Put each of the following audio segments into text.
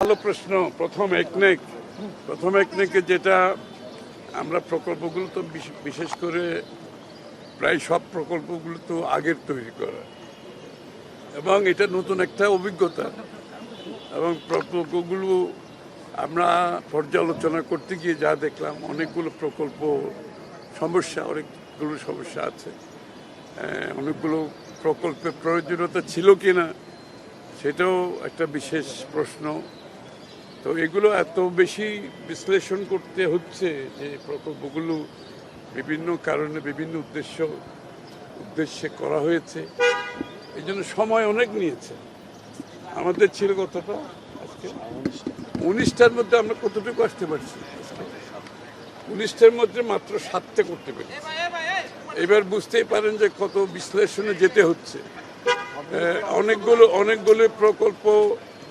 ভালো প্রশ্ন। প্রথম একনেকে যেটা আমরা প্রকল্পগুলো তো বিশেষ করে প্রায় সব প্রকল্পগুলো তো আগের তৈরি করা এবং এটা নতুন একটা অভিজ্ঞতা এবং প্রকল্পগুলো আমরা পর্যালোচনা করতে গিয়ে যা দেখলাম অনেকগুলো সমস্যা আছে। অনেকগুলো প্রকল্পের প্রয়োজনীয়তা ছিল কিনা সেটাও একটা বিশেষ প্রশ্ন। তো এগুলো এত বেশি বিশ্লেষণ করতে হচ্ছে যে প্রকল্পগুলো বিভিন্ন কারণে বিভিন্ন উদ্দেশ্যে করা হয়েছে, এই জন্য সময় অনেক নিয়েছে। আমাদের ছিল কতটা আজকে 19টার মধ্যে আমরা কতটুকু আসতে পারছি? 19টার মধ্যে মাত্র 7টে করতে পেরেছি। এবার বুঝতেই পারেন যে কত বিশ্লেষণে যেতে হচ্ছে। অনেকগুলো প্রকল্প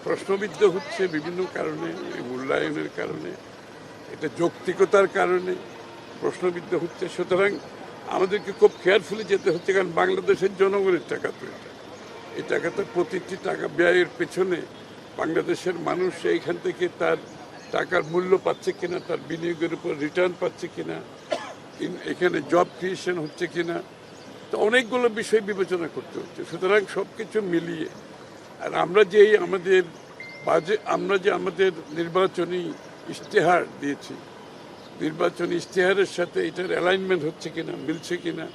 প্রশ্নবিদ্ধ হচ্ছে বিভিন্ন কারণে, মূল্যায়নের কারণে, এটা যৌক্তিকতার কারণে প্রশ্নবিদ্ধ হচ্ছে। সুতরাং আমাদেরকে খুব কেয়ারফুলি যেতে হচ্ছে, কারণ বাংলাদেশের জনগণের টাকা তো এই টাকাটা প্রতিটি টাকা ব্যয়ের পেছনে বাংলাদেশের মানুষ এইখান থেকে তার টাকার মূল্য পাচ্ছে কিনা, তার বিনিয়োগের উপর রিটার্ন পাচ্ছে কিনা, এখানে জব ক্রিয়েশন হচ্ছে কিনা, তো অনেকগুলো বিষয় বিবেচনা করতে হচ্ছে। সুতরাং সব কিছু মিলিয়ে আর আমরা যে আমাদের নির্বাচনী ইশতেহার দিয়েছি, নির্বাচনী ইশতেহারের সাথে এটার অ্যালাইনমেন্ট হচ্ছে কিনা, মিলছে কিনা,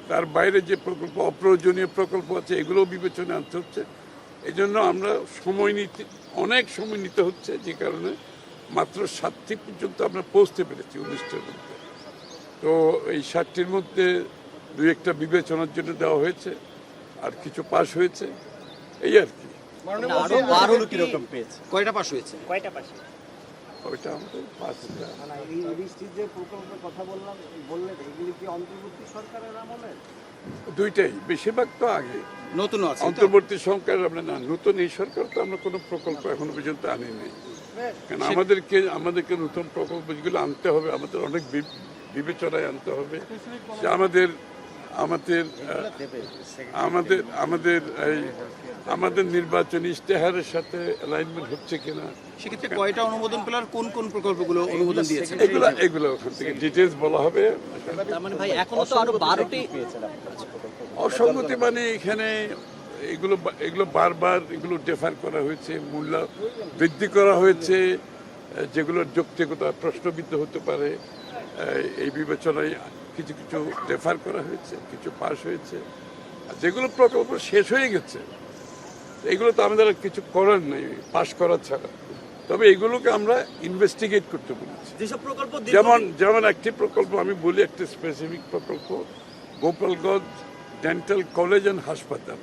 তার বাইরে যে প্রকল্প অপ্রয়োজনীয় প্রকল্প আছে এগুলোও বিবেচনা আনতে হচ্ছে। এই জন্য আমরা অনেক সময় নিতে হচ্ছে, যে কারণে মাত্র 7টি পর্যন্ত আমরা পৌঁছতে পেরেছি 19টার মধ্যে। তো এই 7টির মধ্যে 2-1টা বিবেচনার জন্য দেওয়া হয়েছে, আর কিছু পাস হয়েছে, এই আর কি। কয়টা পাস হয়েছে? ওইটা আমাদের পাস। দুইটাই, বেশিরভাগ তো আগে নতুন আছে, অন্তর্বর্তী সরকার আমরা না, নতুন এই সরকার তো আমরা কোনো প্রকল্প এখনো পর্যন্ত আনি নাই। কারণ আমাদেরকে নতুন প্রকল্প যেগুলো আনতে হবে, আমাদের অনেক বিবেচনায় আনতে হবে যে আমাদের নির্বাচনী ইশতেহারের সাথে অ্যালাইনমেন্ট হচ্ছে কিনা। সেক্ষেত্রে কয়টা অনুমোদন পেল আর কোন কোন প্রকল্পগুলো অনুমোদন দিয়েছে এগুলো ওখান থেকে ডিটেলস বলা হবে। অসঙ্গতি মানে এখানে এগুলো বারবার ডেফার করা হয়েছে, মূল্য বৃদ্ধি করা হয়েছে, যেগুলোর যৌক্তিকতা প্রশ্নবিদ্ধ হতে পারে, এই বিবেচনায় কিছু ডেফার করা হয়েছে, কিছু পাস হয়েছে। আর যেগুলো প্রকল্প শেষ হয়ে গেছে এগুলো তো আমাদের কিছু করার নেই পাস করা ছাড়া। তবে এগুলোকে আমরা ইনভেস্টিগেট করতে বলেছি। যেমন একটি প্রকল্প আমি বলি, একটি স্পেসিফিক প্রকল্প, গোপালগঞ্জ ডেন্টাল কলেজ অ্যান্ড হাসপাতাল।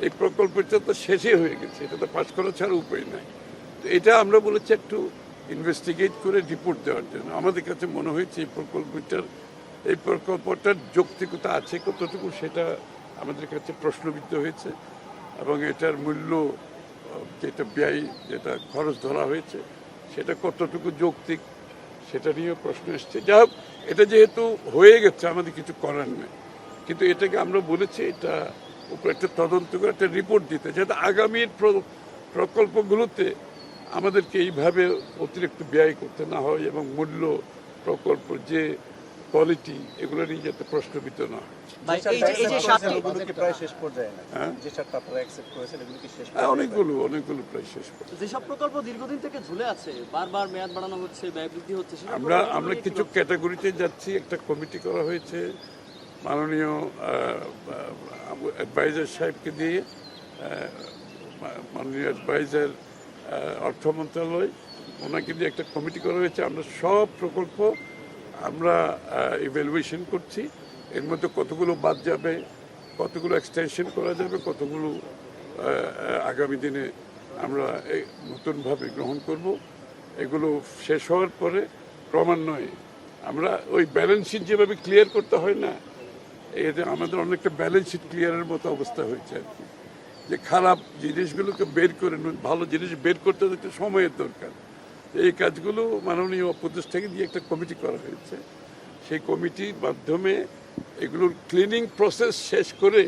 এই প্রকল্পটা তো শেষই হয়ে গেছে, এটা তো পাস করা ছাড়া উপায় নাই। তো এটা আমরা বলেছি একটু ইনভেস্টিগেট করে রিপোর্ট দেওয়ার জন্য। আমাদের কাছে মনে হয়েছে এই প্রকল্পটার যৌক্তিকতা আছে কতটুকু, সেটা আমাদের কাছে প্রশ্নবিদ্ধ হয়েছে, এবং এটার মূল্য যেটা খরচ ধরা হয়েছে সেটা কতটুকু যৌক্তিক সেটা নিয়েও প্রশ্ন এসছে। যাই হোক, এটা যেহেতু হয়ে গেছে আমাদের কিছু করার নেই, কিন্তু এটাকে আমরা বলেছি এটা উপর একটা তদন্ত করে একটা রিপোর্ট দিতে, যাতে আগামীর প্রকল্পগুলোতে আমাদেরকে এইভাবে অতিরিক্ত ব্যয় করতে না হয়, এবং মূল্য, প্রকল্প যে কোয়ালিটি, এগুলো নিয়ে যাতে প্রশ্নবিদ্ধ না হয়। অনেকগুলো প্রায় শেষ পর্যায়ে। যেসব প্রকল্প দীর্ঘদিন থেকে ঝুলে আছে, বারবার মেয়াদ বাড়ানো হচ্ছে, ব্যয় বৃদ্ধি হচ্ছে, আমরা কিছু ক্যাটাগরিতে যাচ্ছি। একটা কমিটি করা হয়েছে মাননীয় অ্যাডভাইজার সাহেবকে দিয়ে, মাননীয় অ্যাডভাইজার অর্থ মন্ত্রণালয়, ওনাকে দিয়ে একটা কমিটি করা হয়েছে। আমরা সব প্রকল্প আমরা ইভ্যালুয়েশন করছি, এর মধ্যে কতগুলো বাদ যাবে, কতগুলো এক্সটেনশন করা যাবে, কতগুলো আগামী দিনে আমরা নতুনভাবে গ্রহণ করব। এগুলো শেষ হওয়ার পরে ক্রমান্বয়ে আমরা ওই ব্যালেন্স শিট যেভাবে ক্লিয়ার করতে হয় না, এতে আমাদের অনেকটা ব্যালেন্স শিট ক্লিয়ারের মতো অবস্থা হয়েছে আর কি, যে খারাপ জিনিসগুলোকে বের করে ভালো জিনিস বের করতে একটু সময়ের দরকার। এই কাজগুলো মাননীয় উপদেষ্টাকে দিয়ে একটা কমিটি করা হয়েছে। সেই কমিটির মাধ্যমে এগুলোর ক্লিনিং প্রসেস শেষ করে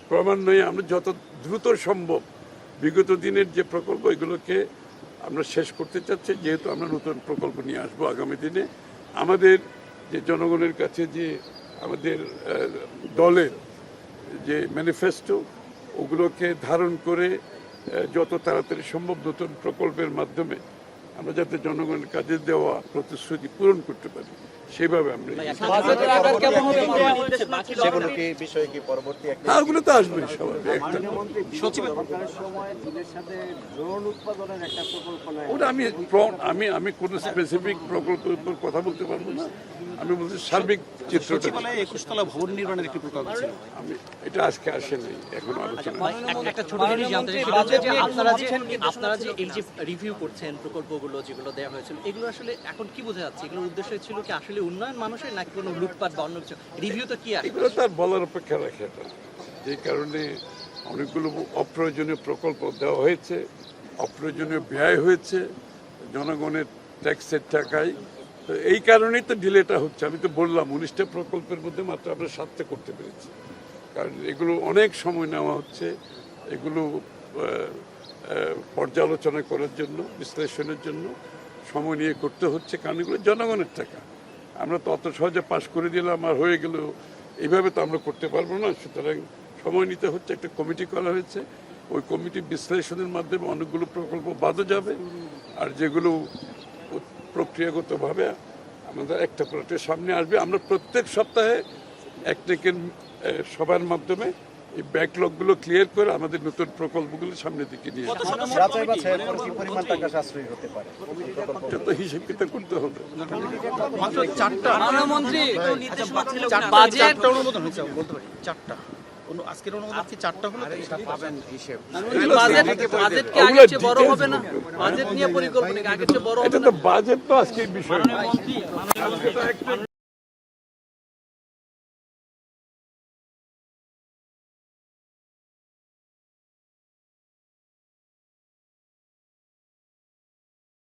ক্রমান্বয়ে আমরা যত দ্রুত সম্ভব বিগত দিনের যে প্রকল্প এগুলোকে আমরা শেষ করতে চাচ্ছি, যেহেতু আমরা নতুন প্রকল্প নিয়ে আসবো আগামী দিনে। আমাদের যে জনগণের কাছে যে আমাদের দলের যে ম্যানিফেস্টো, ওগুলোকে ধারণ করে যত তাড়াতাড়ি সম্ভব নতুন প্রকল্পের মাধ্যমে আমরা যাতে জনগণের কাজে দেওয়া প্রতিশ্রুতি পূরণ করতে পারি, সেভাবে আমরা সেগুলো কি বিষয়ে কি পরবর্তী একটা হ্যাঁ, ওগুলো তো আসবে স্বাভাবিক একটা। ওটা আমি কোনো স্পেসিফিক প্রকল্পের উপর কথা বলতে পারবো না। আমি বলছি সার্বিক চিত্রটা। সচিবালয়ে 21 তলা ভবন নির্মাণের একটি প্রকল্প ছিল। আমি এটা আজকে আসেনি, এখনো আলোচনা একটা ছোট জিনিস জানতে চাই, সেটা হচ্ছে যে আপনারা যে এই যে রিভিউ করছেন প্রকল্পগুলো যেগুলো দেওয়া হয়েছিল, এগুলো আসলে এখন কি বোঝা যাচ্ছে? এগুলোর উদ্দেশ্য ছিল কি আসলে উন্নয়ন মানুষের, নাকি কোনো লুটপাট বা অন্য কিছু? রিভিউ তো কি আসে? এগুলো তার বলার অপেক্ষা রাখে এটা। যে কারণে অনেকগুলো অপ্রয়োজনীয় প্রকল্প দেওয়া হয়েছে, অপ্রয়োজনীয় ব্যয় হয়েছে জনগণের ট্যাক্সের টাকায়। তো এই কারণেই তো ডিলেটা হচ্ছে। আমি তো বললাম 19টা প্রকল্পের মধ্যে মাত্র আমরা 7টা করতে পেরেছি, কারণ এগুলো অনেক সময় নেওয়া হচ্ছে। এগুলো পর্যালোচনা করার জন্য, বিশ্লেষণের জন্য সময় নিয়ে করতে হচ্ছে, কারণ এগুলো জনগণের টাকা। আমরা তো অত সহজে পাশ করে দিলাম আর হয়ে গেল, এইভাবে তো আমরা করতে পারবো না। সুতরাং সময় নিতে হচ্ছে। একটা কমিটি করা হয়েছে, ওই কমিটি বিশ্লেষণের মাধ্যমে অনেকগুলো প্রকল্প বাদও যাবে, আর যেগুলো প্রক্রিয়াগতভাবে আমাদের একটা প্রজেক্টের সামনে আসবে। আমরা প্রত্যেক সপ্তাহে একটা সবার মাধ্যমে এই ব্যাকলগগুলো ক্লিয়ার করে আমাদের নতুন প্রকল্পগুলো সামনের দিকে নিয়ে আসবো। যাচাই বাছাইয়ের পর কি পরিমাণ টাকা সাশ্রয়ী হতে পারে? এটা তো হিসেব কিতাব করতে হবে। মাত্র 4টা প্রধানমন্ত্রী বাজেট অনুমোদন হয়েছে, বলতে পারি 4টা। আজকের অনুমোদন কি 4টা হলো? পাবেন হিসেব। বাজেট কি আগের চেয়ে বড় হবে না? বাজেট নিয়ে পরিকল্পনা কি আগের চেয়ে বড় হবে এটা না? তো বাজেট তো আজকে বিষয় না।